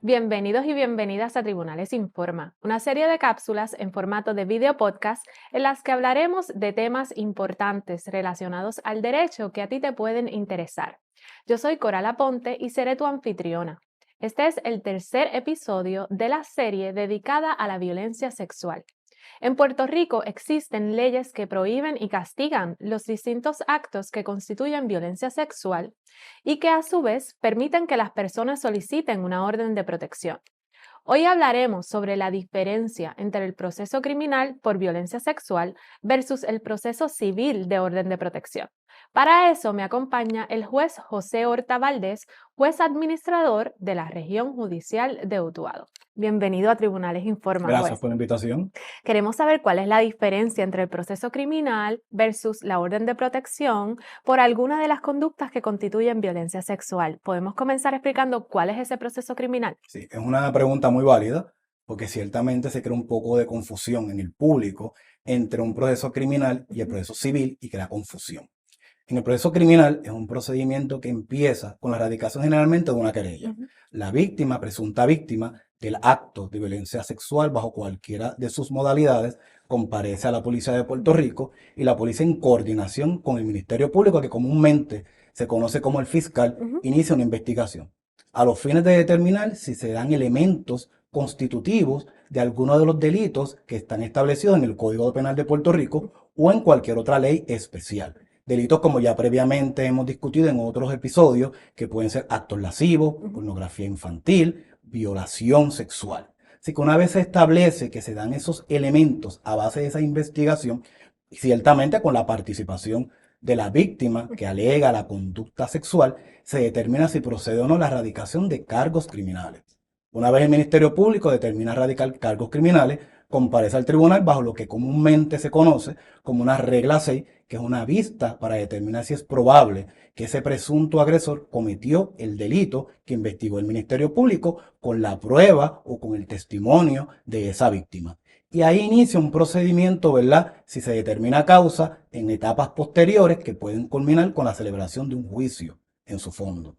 Bienvenidos y bienvenidas a Tribunales Informa, una serie de cápsulas en formato de video podcast en las que hablaremos de temas importantes relacionados al derecho que a ti te pueden interesar. Yo soy Coral Aponte y seré tu anfitriona. Este es el tercer episodio de la serie dedicada a la violencia sexual. En Puerto Rico existen leyes que prohíben y castigan los distintos actos que constituyen violencia sexual y que a su vez permiten que las personas soliciten una orden de protección. Hoy hablaremos sobre la diferencia entre el proceso criminal por violencia sexual versus el proceso civil de orden de protección. Para eso me acompaña el juez José Horta Valdés, juez administrador de la Región Judicial de Utuado. Bienvenido a Tribunales Informa, Gracias juez. por la invitación. Queremos saber cuál es la diferencia entre el proceso criminal versus la orden de protección por alguna de las conductas que constituyen violencia sexual. ¿Podemos comenzar explicando cuál es ese proceso criminal? Sí, es una pregunta muy válida porque ciertamente se crea un poco de confusión en el público entre un proceso criminal y el proceso civil y crea confusión. En el proceso criminal es un procedimiento que empieza con la erradicación generalmente de una querella. La víctima, presunta víctima del acto de violencia sexual bajo cualquiera de sus modalidades, comparece a la Policía de Puerto Rico y la policía en coordinación con el Ministerio Público, que comúnmente se conoce como el fiscal, inicia una investigación a los fines de determinar si se dan elementos constitutivos de alguno de los delitos que están establecidos en el Código Penal de Puerto Rico o en cualquier otra ley especial. Delitos como ya previamente hemos discutido en otros episodios, que pueden ser actos lascivos, pornografía infantil, violación sexual. Así que una vez se establece que se dan esos elementos a base de esa investigación, ciertamente con la participación de la víctima que alega la conducta sexual, se determina si procede o no la erradicación de cargos criminales. Una vez el Ministerio Público determina erradicar cargos criminales, comparece al tribunal bajo lo que comúnmente se conoce como una regla 6, que es una vista para determinar si es probable que ese presunto agresor cometió el delito que investigó el Ministerio Público con la prueba o con el testimonio de esa víctima. Y ahí inicia un procedimiento, ¿verdad? Si se determina causa en etapas posteriores que pueden culminar con la celebración de un juicio en su fondo.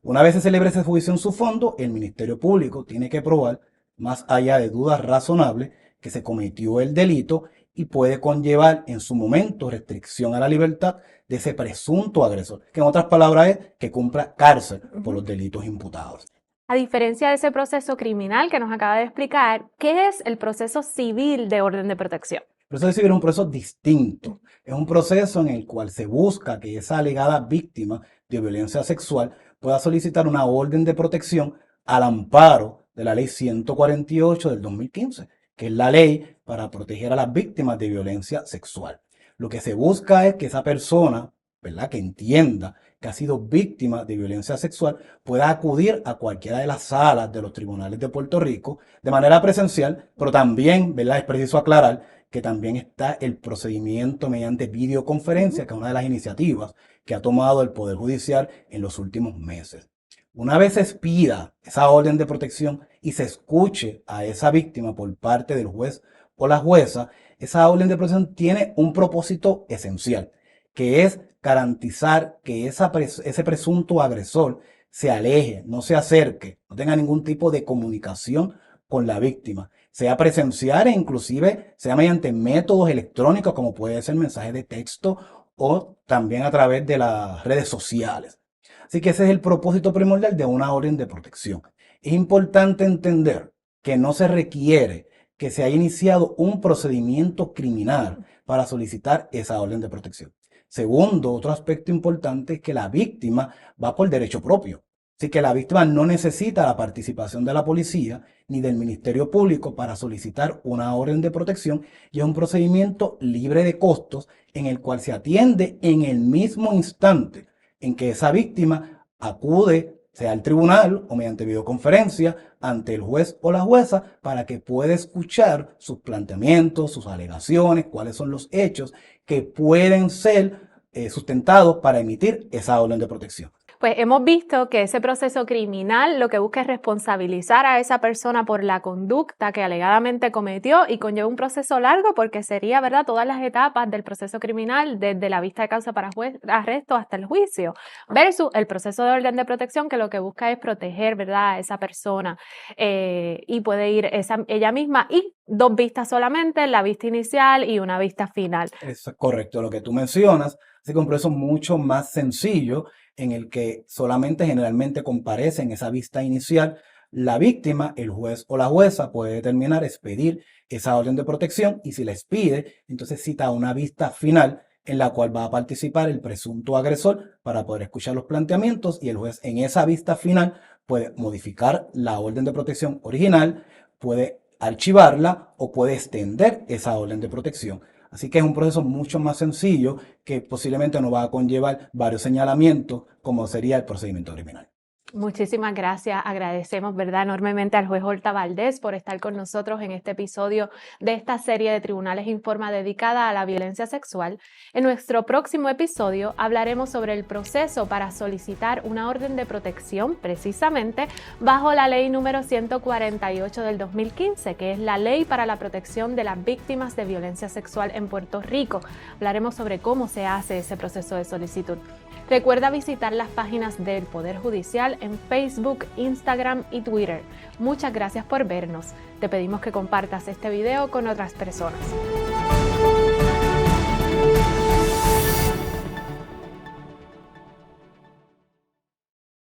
Una vez se celebre ese juicio en su fondo, el Ministerio Público tiene que probar, más allá de dudas razonables, que se cometió el delito y puede conllevar en su momento restricción a la libertad de ese presunto agresor, que en otras palabras es que cumpla cárcel por los delitos imputados. A diferencia de ese proceso criminal que nos acaba de explicar, ¿qué es el proceso civil de orden de protección? El proceso civil es un proceso distinto. Es un proceso en el cual se busca que esa alegada víctima de violencia sexual pueda solicitar una orden de protección al amparo de la Ley 148 del 2015, que es la ley para proteger a las víctimas de violencia sexual. Lo que se busca es que esa persona, ¿verdad?, que entienda que ha sido víctima de violencia sexual, pueda acudir a cualquiera de las salas de los tribunales de Puerto Rico de manera presencial, pero también, ¿verdad?, es preciso aclarar que también está el procedimiento mediante videoconferencia, que es una de las iniciativas que ha tomado el Poder Judicial en los últimos meses. Una vez se expida esa orden de protección y se escuche a esa víctima por parte del juez o la jueza, esa orden de protección tiene un propósito esencial, que es garantizar que ese presunto agresor se aleje, no se acerque, no tenga ningún tipo de comunicación con la víctima, sea presencial e inclusive sea mediante métodos electrónicos como puede ser mensaje de texto o también a través de las redes sociales. Así que ese es el propósito primordial de una orden de protección. Es importante entender que no se requiere que se haya iniciado un procedimiento criminal para solicitar esa orden de protección. Segundo, otro aspecto importante es que la víctima va por derecho propio. Así que la víctima no necesita la participación de la policía ni del Ministerio Público para solicitar una orden de protección y es un procedimiento libre de costos en el cual se atiende en el mismo instante en que esa víctima acude, sea al tribunal o mediante videoconferencia, ante el juez o la jueza para que pueda escuchar sus planteamientos, sus alegaciones, cuáles son los hechos que pueden ser sustentados para emitir esa orden de protección. Pues hemos visto que ese proceso criminal lo que busca es responsabilizar a esa persona por la conducta que alegadamente cometió y conlleva un proceso largo porque sería, ¿verdad?, todas las etapas del proceso criminal desde la vista de causa para arresto hasta el juicio, versus el proceso de orden de protección que lo que busca es proteger, ¿verdad?, a esa persona y puede ir ella misma y 2 vistas solamente, la vista inicial y una vista final. Es correcto lo que tú mencionas, así que un proceso mucho más sencillo en el que solamente generalmente comparece en esa vista inicial la víctima, el juez o la jueza puede determinar expedir esa orden de protección y si la expide, entonces cita una vista final en la cual va a participar el presunto agresor para poder escuchar los planteamientos y el juez en esa vista final puede modificar la orden de protección original, puede archivarla o puede extender esa orden de protección. Así que es un proceso mucho más sencillo que posiblemente no va a conllevar varios señalamientos como sería el procedimiento criminal. Muchísimas gracias. Agradecemos, ¿verdad?, enormemente al juez Horta Valdés por estar con nosotros en este episodio de esta serie de Tribunales Informa dedicada a la violencia sexual. En nuestro próximo episodio hablaremos sobre el proceso para solicitar una orden de protección, precisamente bajo la ley número 148 del 2015, que es la Ley para la Protección de las Víctimas de Violencia Sexual en Puerto Rico. Hablaremos sobre cómo se hace ese proceso de solicitud. Recuerda visitar las páginas del Poder Judicial en Facebook, Instagram y Twitter. Muchas gracias por vernos. Te pedimos que compartas este video con otras personas.